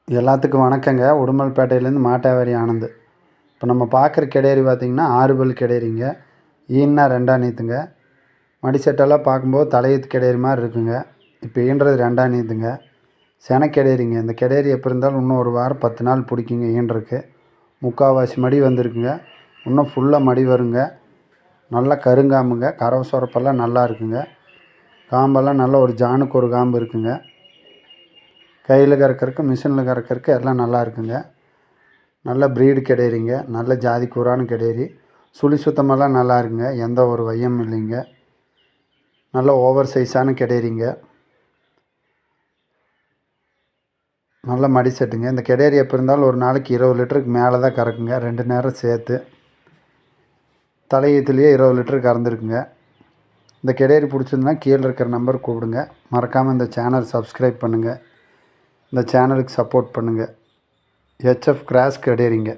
எல்லாத்துக்கும் வணக்கங்க. உடுமல்பேட்டையிலேருந்து மாட்டாவாரி ஆனந்த். இப்போ நம்ம பார்க்குற கிடேரி பார்த்திங்கன்னா 6 பல் கிடேரிங்க. ஈன்னா 2ஆம் நீத்துங்க. மடிசெட்டெல்லாம் பார்க்கும்போது தலையீத்து கிடேரி மாதிரி இருக்குங்க. இப்போ ஈன்றது 2ஆம் நீத்துங்க. செனை கிடேரிங்க. இந்த கிடேரி எப்போ இருந்தாலும் இன்னும் ஒரு வாரம் 10 நாள் பிடிக்குங்க ஈன்றதுக்கு. முக்கால்வாசி மடி வந்திருக்குங்க. இன்னும் ஃபுல்லாக மடி வருங்க. நல்லா கருங்காம்புங்க. கறவை சொரப்பெல்லாம் நல்லா இருக்குங்க. காம்பெல்லாம் நல்லா ஒரு ஜானுக்கு ஒரு காம்பு இருக்குங்க. கையில் கறக்கிறதுக்கு மிஷினில் கறக்கிறதுக்கு எல்லாம் நல்லா இருக்குங்க. நல்ல ப்ரீடு கிடேரிங்க. நல்ல ஜாதி கூறான கிடேரி. சுழி சுத்தமெல்லாம் நல்லா இருக்குங்க. எந்த ஒரு வையம் இல்லைங்க. நல்ல ஓவர் சைஸான கிடேரிங்க. நல்ல மடி செட்டுங்க. இந்த கிடேரி எப்போ இருந்தாலும் ஒரு நாளைக்கு 20 லிட்டருக்கு மேலே தான் கறக்குங்க. 2 நேரம் சேர்த்து தலையீத்துலேயே 20 லிட்டர் கறந்துருக்குங்க. இந்த கிடேரி பிடிச்சிருந்தா கீழே இருக்கிற நம்பர் கூப்பிடுங்க. மறக்காமல் இந்த சேனல் சப்ஸ்கிரைப் பண்ணுங்கள். இந்த சேனலுக்கு சப்போர்ட் பண்ணுங்கள். HF cross கிடேரிங்க.